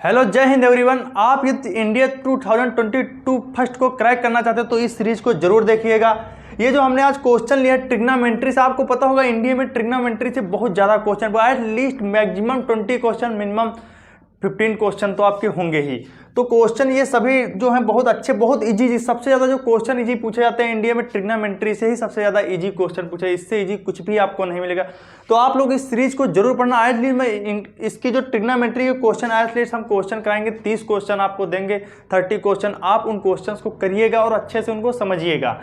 Hello, जय Hind everyone. आप यदि इंडिया 2022 फर्स्ट को क्रैक करना चाहते हो तो इस सीरीज को जरूर देखिएगा। ये जो हमने आज क्वेश्चन लिया है ट्रिग्नोमेट्री से, आपको पता होगा इंडिया में ट्रिग्नोमेट्री से बहुत ज़्यादा question, at least maximum 20 question, minimum 15 question तो आपके होंगे ही। तो क्वेश्चन ये सभी जो हैं बहुत अच्छे, बहुत इजी। सबसे ज़्यादा जो क्वेश्चन इजी पूछे जाते हैं इंडिया में ट्रिग्नोमेट्री से ही सबसे ज़्यादा इजी क्वेश्चन पूछे, इससे इजी कुछ भी आपको नहीं मिलेगा। तो आप लोग इस सीरीज को जरूर पढ़ना। एटलीस्ट मैं इसकी जो ट्रिग्नोमेट्री के क्वेश्चन एटलीस्ट हम क्वेश्चन कराएंगे, 30 क्वेश्चन आपको देंगे, 30 क्वेश्चन। आप उन क्वेश्चन को करिएगा और अच्छे से उनको समझिएगा।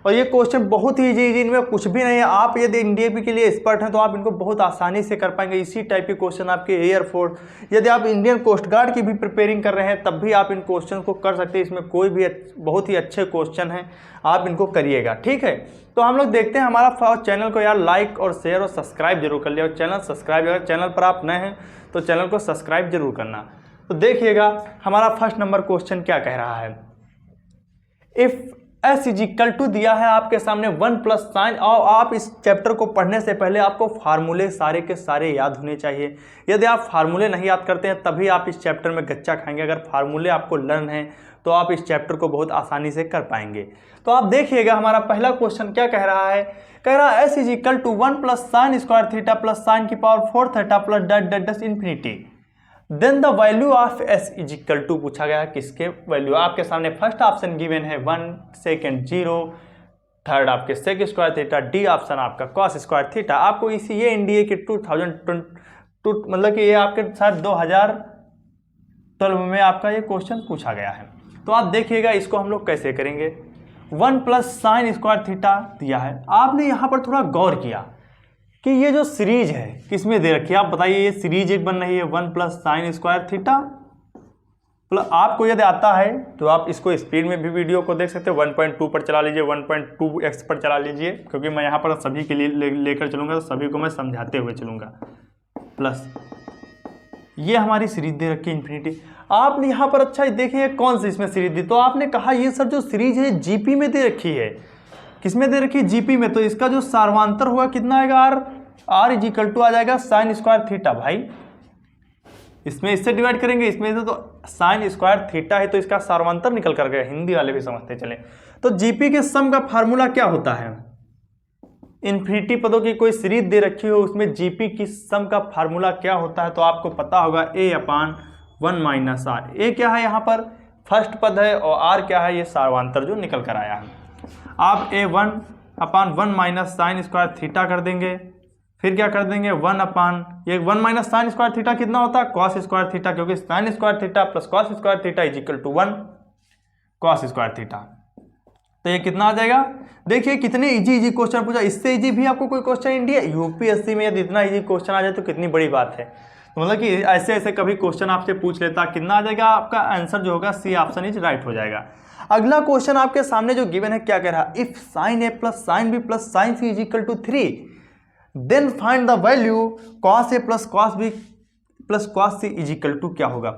और ये क्वेश्चन बहुत ही इजी, इनमें कुछ भी नहीं है। आप यदि एनडीएपी के लिए एक्सपर्ट हैं तो आप इनको बहुत आसानी से कर पाएंगे। इसी टाइप के क्वेश्चन आपके एयरफोर्स, यदि आप इंडियन कोस्ट गार्ड की भी प्रिपेयरिंग कर रहे हैं तब भी आप इन क्वेश्चन को कर सकते हैं। इसमें कोई भी बहुत ही अच्छे क्वेश्चन हैं, आप इनको करिएगा, ठीक है। तो हम लोग देखते हैं हमारा चैनल को यार लाइक और शेयर और सब्सक्राइब जरूर कर लिया। और चैनल सब्सक्राइब, अगर चैनल पर आप नए हैं तो चैनल को सब्सक्राइब जरूर करना। तो देखिएगा हमारा फर्स्ट नंबर क्वेश्चन क्या कह रहा है। इफ S = दिया है आपके सामने 1 + साइन, और आप इस चैप्टर को पढ़ने से पहले आपको फार्मूले सारे के सारे याद होने चाहिए। यदि आप फार्मूले नहीं याद करते हैं तभी आप इस चैप्टर में गच्चा खाएंगे। अगर फार्मूले आपको लर्न हैं तो आप इस चैप्टर को बहुत आसानी से कर पाएंगे। तो आप देखिएगा हमारा पहला क्वेश्चन क्या कह रहा है। कह रहा है S = 1 + sin² theta + sin⁴ theta + dash infinity, then the value of S = पूछा गया है किसके वैल्यू। आपके सामने फर्स्ट ऑप्शन गिवन है 1, सेकंड 0, थर्ड आपके sec² थीटा, डी ऑप्शन आपका cos² थीटा। आपको इसी ये एनडीए के 2022 मतलब कि ये आपके साथ 2012 में आपका ये क्वेश्चन पूछा गया है। तो आप देखिएगा इसको हम लोग कैसे करेंगे। 1 + sin² थीटा दिया है, आपने यहाँ पर थोड़ा गौर किया कि ये जो सीरीज है किसमें दे रखी है। आप बताइए, ये सीरीज एक बन रही है 1 + sin² थीटा। आपको यदि आता है तो आप इसको स्पीड में भी वीडियो को देख सकते हैं। 1.2 पर चला लीजिए, 1.2x पर चला लीजिए, क्योंकि मैं यहाँ पर सभी के लिए लेकर चलूँगा, तो सभी को मैं समझाते हुए चलूँगा। प्लस ये हमारी सीरीज दे रखी है इन्फिनिटी। आपने यहाँ पर अच्छा देखिए कौन सी इसमें सीरीज दी, तो आपने कहा ये सर जो सीरीज है जीपी में दे रखी है। किसमें दे रखी है? जीपी में। तो इसका जो सार्वंतर होगा कितना आएगा? R = आ जाएगा sin² थीटा। भाई इसमें इससे डिवाइड करेंगे, इसमें से तो sin² थीटा है तो इसका सार्वंतर निकल कर गया। हिंदी वाले भी समझते चले। तो जीपी के सम का फार्मूला क्या होता है? इन्फिनिटी पदों की कोई सीरीज दे रखी हो उसमें जीपी की सम का फार्मूला क्या होता है? तो आपको पता होगा A/1 - R। ए क्या है यहाँ पर? फर्स्ट पद है, और R क्या है? ये सार्वंतर जो निकल कर आया है। आप A1/1 - sin² थीटा कर देंगे, फिर क्या कर देंगे 1 - sin² थीटा कितना होता है? cos² थीटा, क्योंकि sin² theta + cos² theta = 1 cos² theta. तो ये कितना आ जाएगा? देखिए कितने इजी क्वेश्चन पूछा। इससे इजी भी आपको कोई क्वेश्चन इंडिया यूपीएससी में यदि इतना इजी क्वेश्चन आ जाए तो कितनी बड़ी बात है। तो मतलब कि ऐसे ऐसे कभी क्वेश्चन आपसे पूछ लेता, कितना आ जाएगा? आपका आंसर जो होगा सी ऑप्शन इज राइट हो जाएगा। अगला क्वेश्चन आपके सामने जो गिवन है क्या कह रहा है। If sin A + sin B + sin C = 3, then find the value cos A + cos B + cos C = क्या होगा?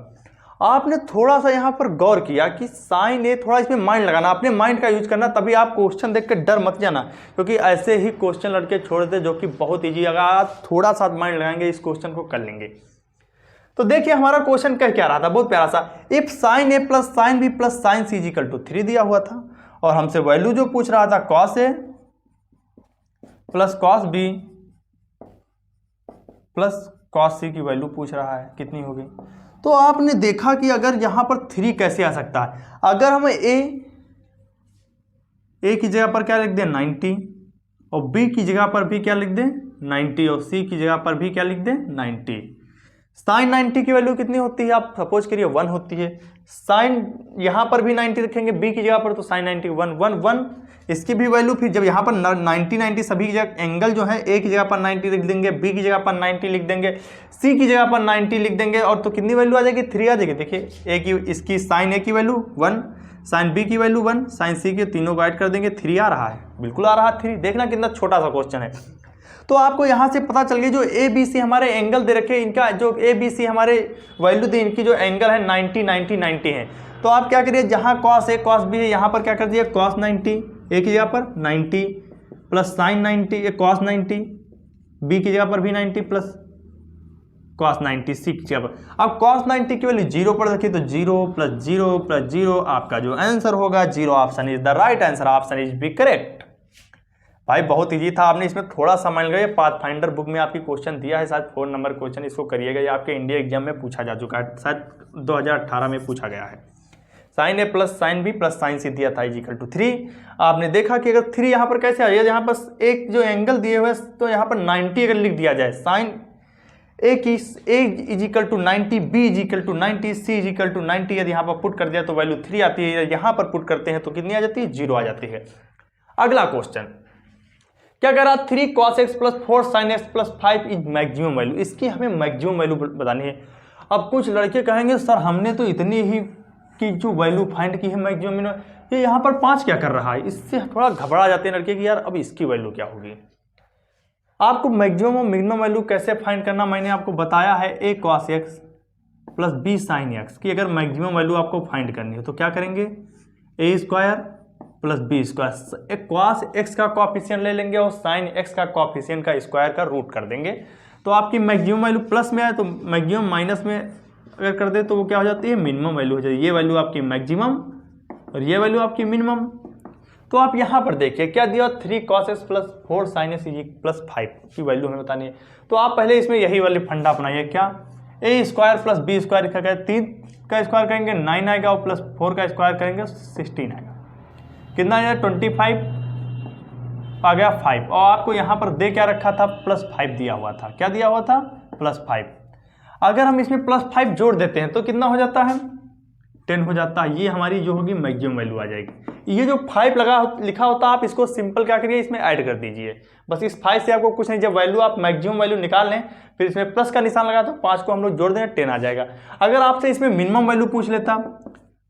आपने थोड़ा सा यहाँ पर गौर किया कि sin A, थोड़ा इसमें माइंड लगाना, अपने माइंड का यूज करना, तभी आप क्वेश्चन देख के डर मत जाना, क्योंकि ऐसे ही क्वेश्चन लड़के छोड़ देते जो कि बहुत ईजी। अगर आप थोड़ा सा माइंड लगाएंगे इस क्वेश्चन को कर लेंगे। तो देखिए हमारा क्वेश्चन कह क्या रहा था, बहुत प्यारा सा। If sin A + sin B + sin C = 3 दिया हुआ था, और हमसे वैल्यू जो पूछ रहा था cos A + cos B + cos C की वैल्यू पूछ रहा है, कितनी होगी। तो आपने देखा कि अगर यहां पर 3 कैसे आ सकता है। अगर हम A की जगह पर क्या लिख दें 90, और B की जगह पर भी क्या लिख दें 90, और C की जगह पर भी क्या लिख दें 90। साइन 90 की वैल्यू कितनी होती है? आप सपोज करिए 1 होती है। साइन यहां पर भी 90 रखेंगे B की जगह पर, तो साइन 90 1 इसकी भी वैल्यू। फिर जब यहाँ पर 90 सभी की जगह एंगल जो है A की जगह पर 90 लिख देंगे, B की जगह पर 90 लिख देंगे, C की जगह पर 90 लिख देंगे, और तो कितनी वैल्यू आ जाएगी? 3 आ जाएगी। देखिए A की, इसकी साइन A की वैल्यू 1, साइन B की वैल्यू 1, साइन C के तीनों ऐड कर देंगे, 3 आ रहा है। बिल्कुल आ रहा है 3। देखना कितना छोटा सा क्वेश्चन है। तो आपको यहाँ से पता चल गया जो ABC हमारे एंगल दे रखे, इनका जो ABC हमारे वैल्यू दे, इनकी जो एंगल है 90 90 90 है। तो आप क्या करिए, जहाँ cos A cos B है यहाँ पर क्या कर दिए cos 90, A की जगह पर 90 + sin 90, cos 90, B की जगह पर भी 90 प्लस cos 90 सीख। अब cos 90 की वैल्यू 0 पर रखिए तो 0 + 0 + 0 आपका जो आंसर होगा 0 option is the right answer, option is B correct. भाई बहुत इजी था, आपने इसमें थोड़ा सा मान लीजिए पाथफाइंडर बुक में आपकी क्वेश्चन दिया है, शायद 4 नंबर क्वेश्चन, इसको करिएगा, ये आपके इंडिया एग्जाम में पूछा जा चुका है, शायद 2018 में पूछा गया है। sin a + sin b + sin c दिया था इक्वल टू 3। आपने देखा कि अगर 3 यहाँ पर कैसे आ जाए, यहाँ पर एक जो एंगल दिए हुए तो यहाँ पर 90 अगर लिख दिया जाए, sin a equal to 90, b equal to 90, c equal to 90 यदि यहाँ पर पुट कर दिया तो वैल्यू 3 आती है, यहाँ पर पुट करते हैं तो कितनी आ जाती है, 0 आ जाती है। अगला क्वेश्चन क्या कह रहा, 3 cos x + 4 sin x + 5 is maximum value, इसकी हमें मैक्सिमम वैल्यू बतानी है। अब कुछ लड़के कहेंगे सर हमने तो इतनी ही की जो वैल्यू फाइंड की है मैक्सिमम, ये यहाँ पर 5 क्या कर रहा है, इससे थोड़ा घबरा जाते हैं लड़के कि यार अब इसकी वैल्यू क्या होगी। आपको मैक्सिमम और मिनिमम वैल्यू कैसे फाइंड करना मैंने आपको बताया है, a cos x + b sin x की अगर मैक्सिमम वैल्यू आपको फाइंड करनी है तो क्या करेंगे, a² + b², एक cos x का कॉफिशिएंट ले लेंगे और sin x का कॉफिशिएंट का स्क्वायर का रूट कर देंगे, तो आपकी मैक्सिमम वैल्यू प्लस में आए तो मैक्सिमम माइनस में अगर कर दे तो वो क्या हो जाती है, मिनिमम वैल्यू हो जाती है। ये वैल्यू आपकी मैक्सिमम और ये वैल्यू आपकी मिनिमम। तो आप यहाँ पर देखिए क्या दिया, 3 cos x + 4 sin x + 5 की वैल्यू हमें बतानी है। तो आप पहले इसमें यही वाली फंडा अपनाइए, क्या a² + b² लिखा गया, 3 का स्क्वायर करेंगे 9 आएगा और +4 का स्क्वायर करेंगे 16 आएगा, कितना आया 25 आ गया 5, और आपको यहाँ पर दे क्या रखा था, +5 दिया हुआ था, क्या दिया हुआ था, +5। अगर हम इसमें +5 जोड़ देते हैं तो कितना हो जाता है, 10 हो जाता है। ये हमारी जो होगी मैक्सिमम वैल्यू आ जाएगी। ये जो 5 लिखा होता है आप इसको सिंपल क्या करिए, इसमें ऐड कर दीजिए, बस इस 5 से आपको कुछ नहीं, जब वैल्यू आप मैक्सिमम वैल्यू निकाल लें फिर इसमें प्लस का निशान लगा तो 5 को हम लोग जोड़ दें 10 आ जाएगा। अगर आपसे इसमें मिनिमम वैल्यू पूछ लेता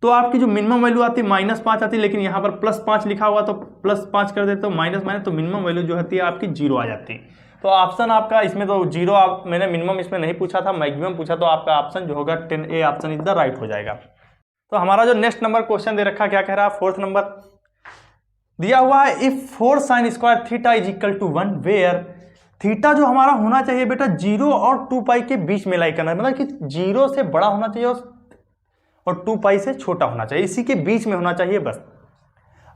तो आपकी जो मिनिमम वैल्यू आती -5 आती, लेकिन यहाँ पर +5 लिखा हुआ तो +5 कर देते तो माइनस तो मिनिमम वैल्यू जो होती है आपकी 0 आ जाती। तो ऑप्शन आपका इसमें तो 0, आप मैंने मिनिमम इसमें नहीं पूछा था, मैक्सिमम पूछा, तो आपका ऑप्शन जो होगा 10A option is the right हो जाएगा। तो हमारा जो नेक्स्ट नंबर क्वेश्चन दे रखा क्या कह रहा है, 4th नंबर दिया हुआ है, if 4 sin² theta is equal to 1 where theta जो हमारा होना चाहिए बेटा 0 और 2π के बीच में लाई करना है, मतलब कि 0 से बड़ा होना चाहिए और 2π से छोटा होना चाहिए, इसी के बीच में होना चाहिए बस।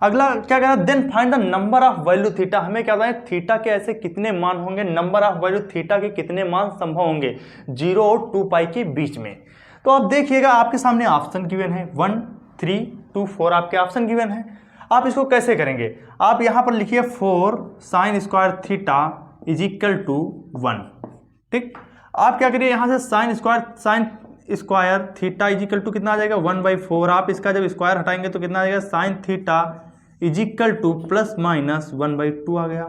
अगला क्या कह रहा है, then find the number of value theta, हमें क्या बताएं थीटा के ऐसे कितने मान होंगे, नंबर ऑफ वैल्यू थीटा के कितने मान संभव होंगे 0 और 2π के बीच में। तो आप देखिएगा आपके सामने ऑप्शन गिवन है 1, 3, 2, 4 आपके ऑप्शन गिवन है। आप इसको कैसे करेंगे, आप यहाँ पर लिखिए 4 sin² theta is equal to 1, ठीक। आप क्या करिए यहाँ से sin² theta is equal to कितना आ जाएगा 1/4, आप इसका जब स्क्वायर हटाएंगे तो कितना आ जाएगा sin theta is equal to +-1/2 आ गया।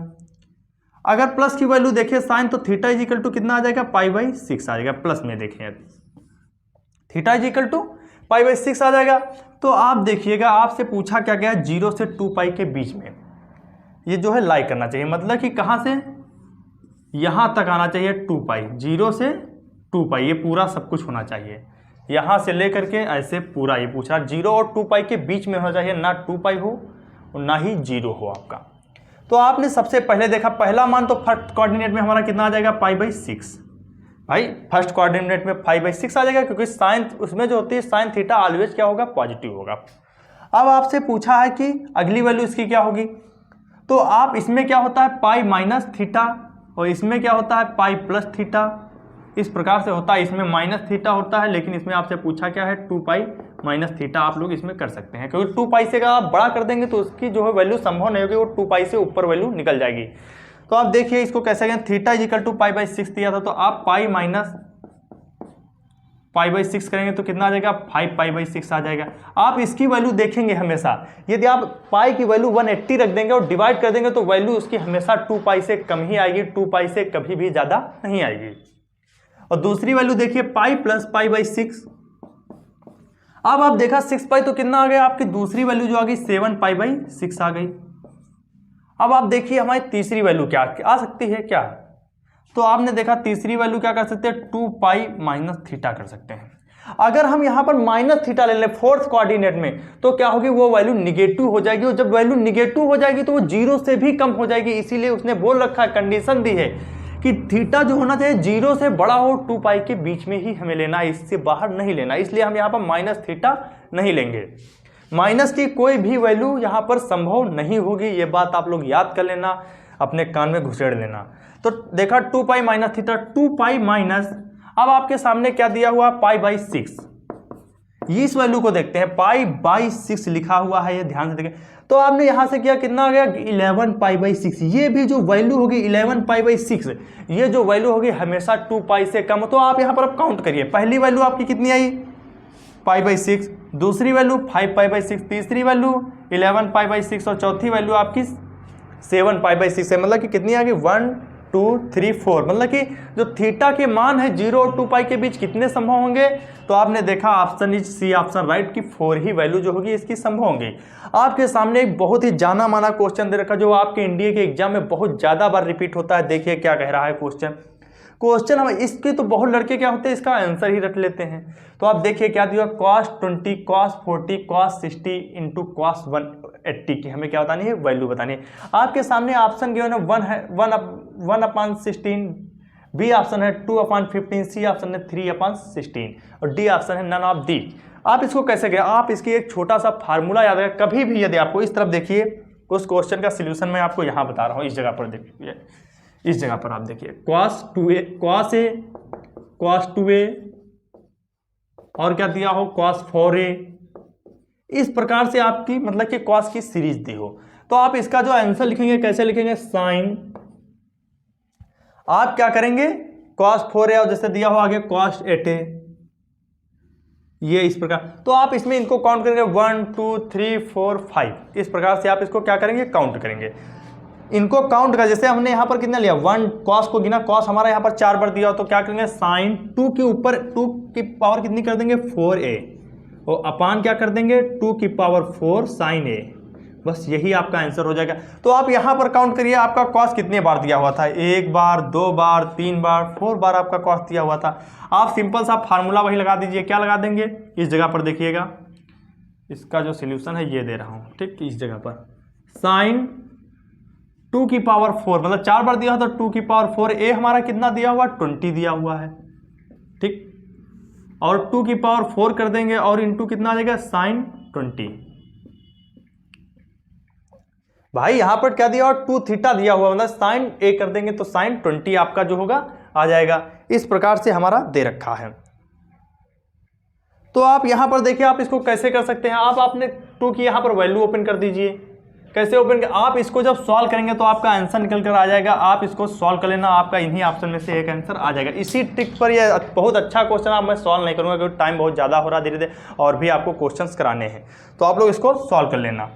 अगर प्लस की वैल्यू देखिए साइन तो थीटा इज इक्वल टू कितना आ जाएगा π/6 आ जाएगा, प्लस में देखिए थीटा इज इक्वल टू π/6 आ जाएगा। तो आप देखिएगा आपसे पूछा क्या गया 0 से 2π के बीच में ये जो है लाई करना चाहिए, मतलब कि कहाँ से यहाँ तक आना चाहिए 2π, 0 से 2π ये पूरा सब कुछ होना चाहिए, यहाँ से लेकर के ऐसे पूरा ये पूछा 0 और 2π के बीच में होना चाहिए, ना 2π हो और ना ही 0 हो आपका। तो आपने सबसे पहले देखा पहला मान तो फर्स्ट कोऑर्डिनेट में हमारा कितना आ जाएगा π/6, भाई फर्स्ट कोऑर्डिनेट में 5/6 आ जाएगा, क्योंकि साइन उसमें जो होती है साइन थीटा ऑलवेज क्या होगा पॉजिटिव होगा। अब आपसे पूछा है कि अगली वैल्यू इसकी क्या होगी, तो आप इसमें क्या होता है π-थीटा और इसमें क्या होता है π+थीटा, इस प्रकार से होता है, इसमें -थीटा होता है, लेकिन इसमें आपसे पूछा क्या है 2π-थीटा आप लोग इसमें कर सकते हैं, क्योंकि 2π से अगर आप बड़ा कर देंगे तो उसकी जो है वैल्यू संभव नहीं होगी, वो 2π से ऊपर वैल्यू निकल जाएगी। तो आप देखिए इसको कैसे करें, थीटा इज इक्वल टू π/6 दिया था तो आप π-π/6 करेंगे तो कितना आ जाएगा 5π/6 आ जाएगा। आप इसकी वैल्यू देखेंगे हमेशा, यदि आप पाई की वैल्यू 180 रख देंगे और डिवाइड कर देंगे तो वैल्यू उसकी हमेशा 2π से कम ही आएगी, 2π से कभी भी ज़्यादा नहीं आएगी। और दूसरी वैल्यू देखिए π+π/6, अब आप देखा 6π तो कितना आ गया आपकी दूसरी वैल्यू जो आ गई 7π/6 आ गई। अब आप देखिए हमारी तीसरी वैल्यू क्या आ सकती है क्या, तो आपने देखा तीसरी वैल्यू क्या कर सकते हैं 2π-थीटा कर सकते हैं। अगर हम यहाँ पर -थीटा ले लें फोर्थ कोऑर्डिनेट में तो क्या होगी वो वैल्यू निगेटिव हो जाएगी, और जब वैल्यू निगेटिव हो जाएगी तो वो 0 से भी कम हो जाएगी, इसीलिए उसने बोल रखा है कंडीशन दी है कि थीटा जो होना चाहिए 0 से बड़ा हो 2 पाई के बीच में ही हमें लेना है, इससे बाहर नहीं लेना, इसलिए हम यहाँ पर माइनस थीटा नहीं लेंगे। माइनस की कोई भी वैल्यू यहाँ पर संभव नहीं होगी, ये बात आप लोग याद कर लेना, अपने कान में घुसेड़ लेना। तो देखा 2 pi minus theta, 2 pi minus, अब आपके सामने क्या दिया हुआ, पाई बाई 6, इस वैल्यू को देखते हैं, पाई बाई 6 लिखा हुआ है, ये ध्यान से देखें। तो आपने यहां से किया, कितना आ गया 11 पाई बाई 6, ये भी जो वैल्यू होगी 11 पाई बाई 6, ये जो वैल्यू होगी हमेशा 2 पाई से कम। तो आप यहां पर अब काउंट करिए, पहली वैल्यू आपकी कितनी आई, पाई बाई 6, दूसरी वैल्यू 5 पाई बाई 6, तीसरी वैल्यू 11 पाई बाई 6 और चौथी वैल्यू आपकी 7 पाई बाई 6 है। मतलब कि कितनी आ गई 1 2 3 4, मतलब कि जो थीटा के मान है 0 और 2 पाई के बीच कितने संभव होंगे, तो आपने देखा option is C, option right की 4 ही वैल्यू जो होगी इसकी संभव होंगी। आपके सामने एक बहुत ही जाना माना क्वेश्चन दे रखा जो आपके इंडिया के एग्जाम में बहुत ज्यादा बार रिपीट होता है। देखिए क्या कह रहा है क्वेश्चन हम इसके तो बहुत लड़के क्या होते हैं इसका आंसर ही रट लेते हैं। तो आप देखिए क्या दिया, cos 20 cos 40 cos 60 into cos 180 की हमें क्या बतानी है, वैल्यू बतानी है। आपके सामने ऑप्शन गिवन है 1/16, बी ऑप्शन है 2/15, सी ऑप्शन है 3/16 और डी ऑप्शन है नन ऑफ दी। आप इसको कैसे गए, आप इसकी एक छोटा सा फार्मूला याद रखें। कभी भी यदि आपको इस तरफ देखिए, उस क्वेश्चन का सिल्यूशन मैं आपको यहाँ बता रहा हूँ, इस जगह पर देखिए, इस जगह पर आप देखिए cos 2a cos 2a और क्या दिया हो cos 4a, इस प्रकार से आपकी मतलब कि cos की सीरीज दी हो। तो आप इसका जो आंसर लिखेंगे कैसे लिखेंगे, साइन, आप क्या करेंगे cos 4a और जैसे दिया हो आगे cos 8a, ये इस प्रकार। तो आप इसमें इनको काउंट करेंगे 1 2 3 4 5, इस प्रकार से आप इसको क्या करेंगे, काउंट करेंगे। इनको काउंट कर, जैसे हमने यहां पर कितना लिया 1, cos को गिना, cos हमारा यहां पर 4 बार दिया हो, तो क्या करेंगे साइन 2 के ऊपर 2 की पावर कितनी कर देंगे 4a और अपान क्या कर देंगे 2 की पावर 4 साइन a, बस यही आपका आंसर हो जाएगा। तो आप यहां पर काउंट करिए आपका cos कितने बार दिया हुआ था, 1 बार 2 बार 3 बार 4 बार आपका cos दिया हुआ था। आप सिंपल सा फार्मूला वही लगा दीजिए, क्या लगा देंगे, इस जगह पर देखिएगा, इसका जो सोल्यूशन है ये दे रहा हूं, ठीक, इस जगह पर साइन 2 की पावर 4, मतलब 4 बार दिया हो तो 2 की पावर 4, a हमारा कितना दिया हुआ 20 दिया हुआ है, ठीक, और 2 की पावर 4 कर देंगे और इंटू कितना आ जाएगा साइन 20। भाई यहां पर क्या दिया हुआ 2 थीटा दिया हुआ, मतलब साइन a कर देंगे तो साइन 20 आपका जो होगा आ जाएगा। इस प्रकार से हमारा दे रखा है। तो आप यहां पर देखिए आप इसको कैसे कर सकते हैं, आप आपने 2 की यहां पर वैल्यू ओपन कर दीजिए। कैसे ओपन कर, आप इसको जब सॉल्व करेंगे तो आपका आंसर निकल कर आ जाएगा। आप इसको सॉल्व कर लेना, आपका इन्हीं ऑप्शन में से एक आंसर आ जाएगा। इसी ट्रिक पर ये बहुत अच्छा क्वेश्चन आप मैं सॉल्व नहीं करूंगा क्योंकि टाइम बहुत ज़्यादा हो रहा है, धीरे धीरे और भी आपको क्वेश्चंस कराने हैं, तो आप लोग इसको सॉल्व कर लेना।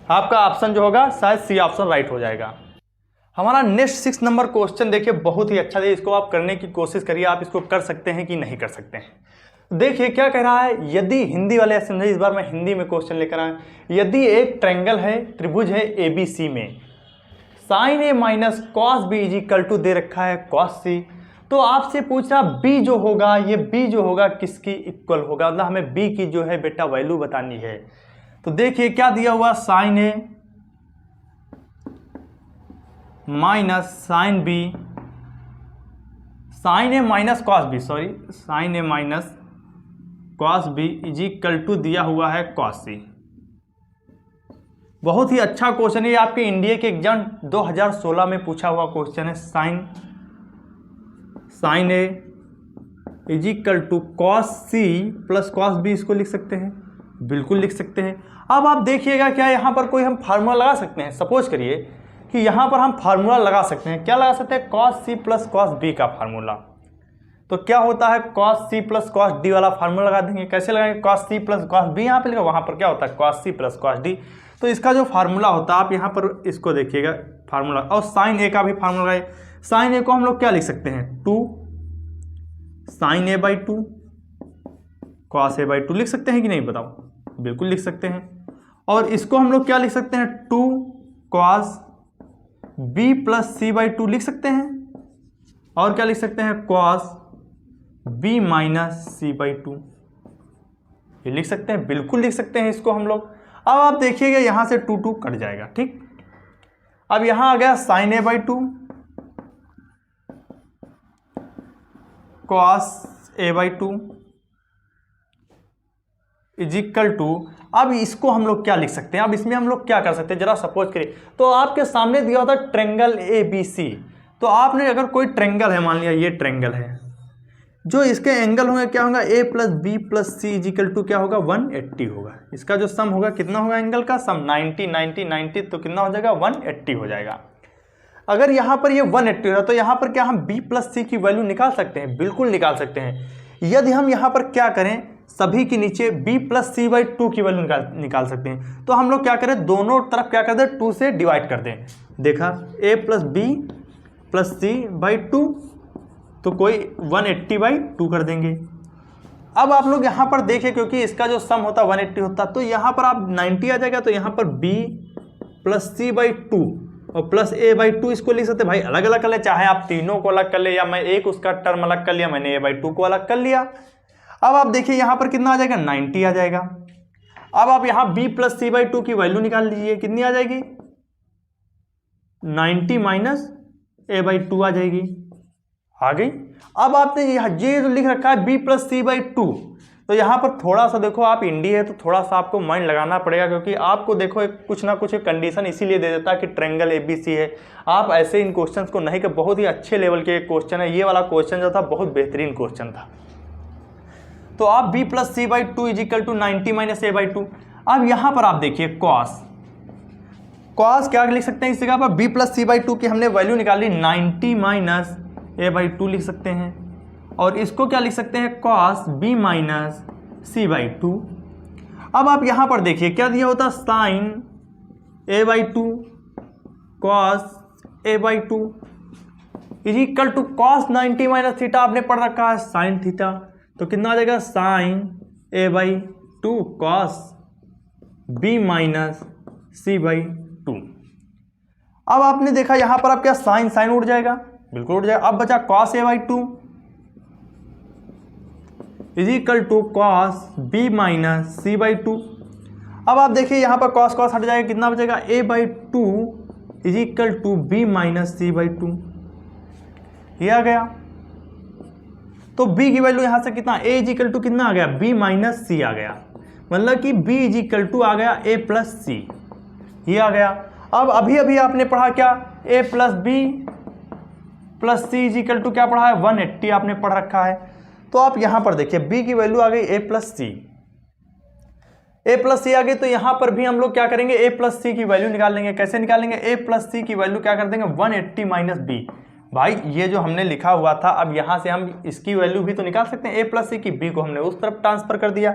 आपका ऑप्शन जो होगा शायद सी ऑप्शन राइट हो जाएगा। हमारा नेक्स्ट 6 नंबर क्वेश्चन देखिए बहुत ही अच्छा है, इसको आप करने की कोशिश करिए, आप इसको कर सकते हैं कि नहीं कर सकते हैं। देखिए क्या कह रहा है, यदि हिंदी वाले समझे, इस बार मैं हिंदी में क्वेश्चन लेकर आया। यदि एक ट्रायंगल है, त्रिभुज है ABC में, sine a minus cos b is equal to दे रखा है कॉस c, तो आपसे पूछ रहा b जो होगा, ये b जो होगा किसकी इक्वल होगा, मतलब हमें b की जो है बेटा वैल्यू बतानी है। तो देखिए क्या दिया हुआ, sine a minus sine b, sine a minus cos b, sorry sine a minus cos b is equal to दिया हुआ है कॉस c। बहुत ही अच्छा क्वेश्चन है, आपके इंडिया के एग्जाम 2016 में पूछा हुआ क्वेश्चन है। Sine a is equal to cos c plus cos b, इसको लिख सकते हैं, बिल्कुल लिख सकते हैं। अब आप देखिएगा क्या यहाँ पर कोई हम फार्मूला लगा सकते हैं, सपोज करिए कि यहाँ पर हम फार्मूला लगा सकते हैं। क्या लगा सकते हैं, cos c plus cos b का फार्मूला। तो क्या होता है, cos c plus cos d वाला फार्मूला लगा देंगे। कैसे लगाएंगे, cos c plus cos b, यहाँ पे लिखा, वहाँ पर क्या होता है cos c plus cos d। तो इसका जो फार्मूला होता है आप यहाँ पर इसको देखिएगा फार्मूला, और साइन a का भी फार्मूला लगाए। साइन a को हम लोग क्या लिख सकते हैं, 2 sine a by 2 cos a by 2 लिख सकते हैं कि नहीं, बताओ, बिल्कुल लिख सकते हैं। और इसको हम लोग क्या लिख सकते हैं, 2 cos b plus c by 2 लिख सकते हैं। और क्या लिख सकते हैं, cos b minus c by 2, ये लिख सकते हैं, बिल्कुल लिख सकते हैं इसको हम लोग। अब आप देखिएगा यहाँ से 2 2 कट जाएगा, ठीक। अब यहाँ आ गया sine a by 2 cos a/2 is equal to, अब इसको हम लोग क्या लिख सकते हैं, अब इसमें हम लोग क्या कर सकते हैं, जरा सपोज करिए तो आपके सामने दिया होता है ट्रेंगल ABC। तो आपने अगर कोई ट्रेंगल है, मान लिया ये ट्रेंगल है, जो इसके एंगल होंगे क्या होगा, A + B + C is equal to क्या होगा, 180 होगा। इसका जो सम होगा कितना होगा, एंगल का सम 90 90 90, तो कितना हो जाएगा, 180 हो जाएगा। अगर यहाँ पर ये 180 हो रहा तो यहाँ पर क्या हम B + C की वैल्यू निकाल सकते हैं, बिल्कुल निकाल सकते हैं। यदि हम यहाँ पर क्या करें, सभी के नीचे B + C/2 की वैल्यू निकाल सकते हैं, तो हम लोग क्या करें, दोनों तरफ क्या कर दें, 2 से डिवाइड कर दें। देखा A + B + C/2, तो कोई 180/2 कर देंगे। अब आप लोग यहाँ पर देखिए, क्योंकि इसका जो सम होता 180 होता, तो यहाँ पर आप 90 आ जाएगा, तो यहाँ पर B + C/2 और प्लस A/2 इसको लिख सकते हैं। भाई अलग अलग कर ले, चाहे आप तीनों को अलग कर ले, या मैं एक उसका टर्म अलग कर लिया, मैंने A/2 को अलग कर लिया। अब आप देखिए यहाँ पर कितना आ जाएगा, 90 आ जाएगा। अब आप यहाँ B + C/2 की वैल्यू निकाल लीजिए, कितनी आ जाएगी, 90 - A/2 आ जाएगी, आ गई। अब आपने ये जो लिख रखा है B + C/2, तो यहाँ पर थोड़ा सा देखो, आप इंडी है तो थोड़ा सा आपको माइंड लगाना पड़ेगा, क्योंकि आपको देखो कुछ ना कुछ कंडीशन इसीलिए दे देता है कि ट्रेंगल ABC है। आप ऐसे इन क्वेश्चंस को नहीं, कि बहुत ही अच्छे लेवल के क्वेश्चन है। ये वाला क्वेश्चन जो था बहुत बेहतरीन क्वेश्चन था। तो आप B + C/2 is equal to 90 - A/2। अब यहाँ पर आप देखिए कॉस क्या लिख सकते हैं, इस जगह पर B + C/2 की हमने वैल्यू निकाली, 90 - A/2 लिख सकते हैं, और इसको क्या लिख सकते हैं, cos B - C/2। अब आप यहाँ पर देखिए क्या दिया होता, sin A/2 cos A/2 is equal to cos 90 - theta, आपने पढ़ रखा है sin थीटा, तो कितना आ जाएगा, sin A/2 cos B - C/2। अब आपने देखा यहाँ पर आप क्या, sin उड़ जाएगा, बिल्कुल उड़ जाएगा। अब बचा cos A/2 is equal to cos B - C/2। अब आप देखिए यहाँ पर cos हट जाएगा, कितना बचेगा, A/2 is equal to B - C/2, ये आ गया। तो B की वैल्यू यहाँ से कितना, A इज इक्वल टू कितना आ गया, B - C आ गया, मतलब कि B इज इक्वल टू आ गया A + C, ये आ गया। अब अभी आपने पढ़ा क्या, A + B + C is equal to क्या पढ़ा है, 180 आपने पढ़ रखा है। तो आप यहां पर देखिए B की वैल्यू आ गई A + C, A + C आ गई, तो यहां पर भी हम लोग क्या करेंगे, A + C की वैल्यू निकाल लेंगे। कैसे निकालेंगे, A + C की वैल्यू क्या कर देंगे, 180 - B। भाई ये जो हमने लिखा हुआ था, अब यहां से हम इसकी वैल्यू भी तो निकाल सकते हैं, A + C की, B को हमने उस तरफ ट्रांसफर कर दिया।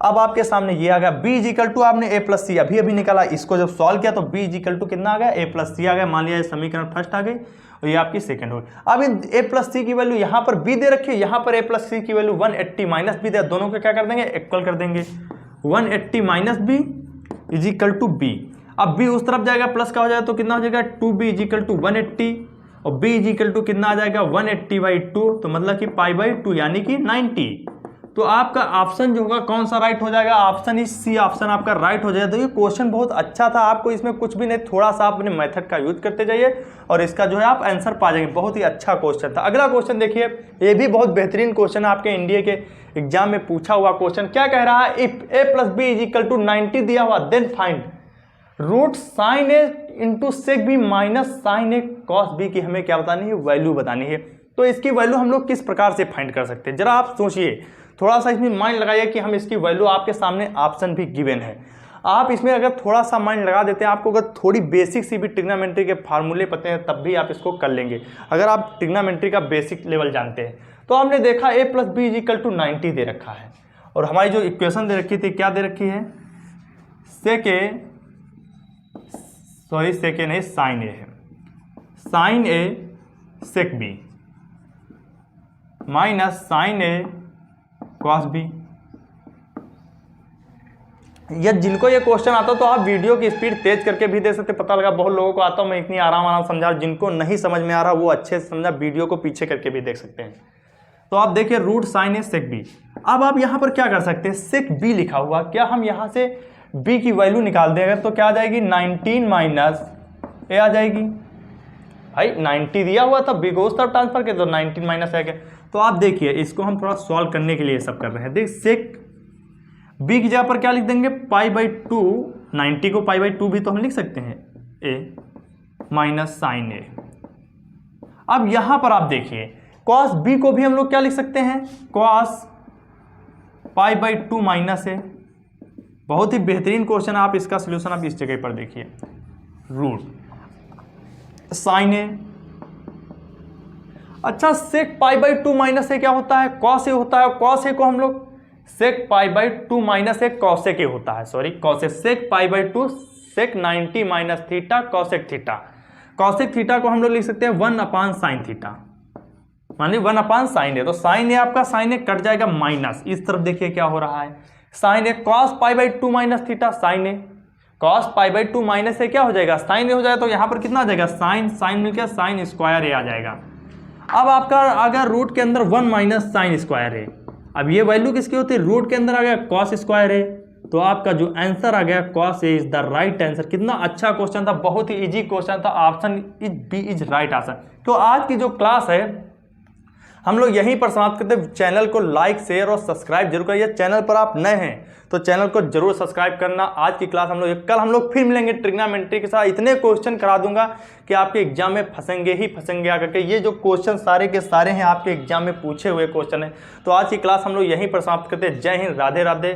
अब आपके सामने ये आ गया, B इज इक्वल टू, आपने A + C अभी निकाला, इसको जब सॉल्व किया तो B इज इक्वल टू कितना आ गया, A + C आ गया। मान लिया ये समीकरण फर्स्ट आ गई और ये आपकी सेकंड हो गई। अब इन A + C की वैल्यू यहाँ पर B दे रखी है, यहाँ पर A + C की वैल्यू 180 - B दे, दोनों को क्या कर देंगे, इक्वल कर देंगे। 180 - B is equal to B। अब B उस तरफ जाएगा, प्लस का हो जाएगा, तो कितना हो जाएगा, 2B इज इक्वल टू 180, और B इज इक्वल टू कितना आ जाएगा, 180/2, तो मतलब कि π/2 यानी कि 90। तो आपका ऑप्शन जो होगा कौन सा राइट हो जाएगा, ऑप्शन इज सी, ऑप्शन आपका राइट हो जाएगा। तो ये क्वेश्चन बहुत अच्छा था, आपको इसमें कुछ भी नहीं, थोड़ा सा अपने मेथड का यूज करते जाइए और इसका जो है आप आंसर पा जाएंगे। बहुत ही अच्छा क्वेश्चन था। अगला क्वेश्चन देखिए, ये भी बहुत बेहतरीन क्वेश्चन है, आपके इंडिया के एग्जाम में पूछा हुआ क्वेश्चन। क्या कह रहा है, if A + B is equal to 90 दिया हुआ, then find root sin A into sec B minus sin A cos B की हमें क्या बतानी है, वैल्यू बतानी है। तो इसकी वैल्यू हम लोग किस प्रकार से फाइंड कर सकते हैं, जरा आप सोचिए, थोड़ा सा इसमें माइंड लगाइए कि हम इसकी वैल्यू, आपके सामने ऑप्शन भी गिवन है, आप इसमें अगर थोड़ा सा माइंड लगा देते हैं, आपको अगर थोड़ी बेसिक सी भी ट्रिग्नोमेट्री के फार्मूले पते हैं, तब भी आप इसको कर लेंगे, अगर आप ट्रिग्नोमेट्री का बेसिक लेवल जानते हैं। तो हमने देखा A + B is equal to 90 दे रखा है, और हमारी जो इक्वेशन दे रखी थी, क्या दे रखी है, sin A है, sin A sec B minus sin A cos B। जिनको ये क्वेश्चन आता तो आप वीडियो की स्पीड तेज करके भी दे सकते, पता लगा बहुत लोगों को आता हूं मैं इतनी आराम समझा, जिनको नहीं समझ में आ रहा वो अच्छे से समझा, वीडियो को पीछे करके भी देख सकते हैं। तो आप देखिए root sin A sec B। अब आप यहां पर क्या कर सकते हैं, sec B लिखा हुआ, क्या हम यहां से B की वैल्यू निकाल दें अगर, तो क्या आ जाएगी, 19 माइनस A आ जाएगी। भाई 90 दिया हुआ था, B को उस तरफ ट्रांसफर किया तो 19 माइनस A गया। तो आप देखिए इसको हम थोड़ा सॉल्व करने के लिए सब कर रहे हैं। देख सेक बी की जगह पर क्या लिख देंगे π/2, 90 को π/2 भी तो हम लिख सकते हैं ए माइनस साइन ए। अब यहां पर आप देखिए कॉस बी को भी हम लोग क्या लिख सकते हैं कॉस π/2 माइनस ए। बहुत ही बेहतरीन क्वेश्चन, आप इसका सोल्यूशन आप इस जगह पर देखिए रूट साइन ए। अच्छा सेक π/2 माइनस ए क्या होता है कॉस ए होता है। कॉस ए को हम लोग सेक π/2 माइनस ए कॉसेक ए होता है, सॉरी कॉसेक सेक π/2 सेक 90 minus theta cosec theta. Cosec theta को हम लोग लिख सकते हैं 1/sin थीटा, मान ली 1/sin ए। तो साइन ए आपका साइन ए कट जाएगा माइनस, इस तरफ देखिए क्या हो रहा है साइन ए कॉस π/2 माइनस थीटा साइन ए। कॉस π/2 माइनस ए क्या हो जाएगा साइन ए हो जाएगा। तो यहाँ पर कितना आ जाएगा साइन साइन मिलकर साइन स्क्वायर ए आ जाएगा। अब आपका अगर रूट के अंदर 1 माइनस साइन स्क्वायर ए, अब ये वैल्यू किसकी होती है रूट के अंदर आ गया कॉस स्क्वायर ए। तो आपका जो आंसर आ गया cos A is the right answer. कितना अच्छा क्वेश्चन था, बहुत ही इजी क्वेश्चन था। Option is B is right answer. तो आज की जो क्लास है हम लोग यहीं पर समाप्त करते हैं। चैनल को लाइक शेयर और सब्सक्राइब जरूर करिए। चैनल पर आप नए हैं तो चैनल को जरूर सब्सक्राइब करना। आज की क्लास कल हम लोग फिर मिलेंगे ट्रिग्नोमेट्री के साथ। इतने क्वेश्चन करा दूंगा कि आपके एग्जाम में फंसेंगे ही फंसेंगे आकर के। ये जो क्वेश्चन सारे के सारे हैं आपके एग्जाम में पूछे हुए क्वेश्चन हैं। तो आज की क्लास हम लोग यहीं पर समाप्त करते हैं। जय हिंद, राधे राधे।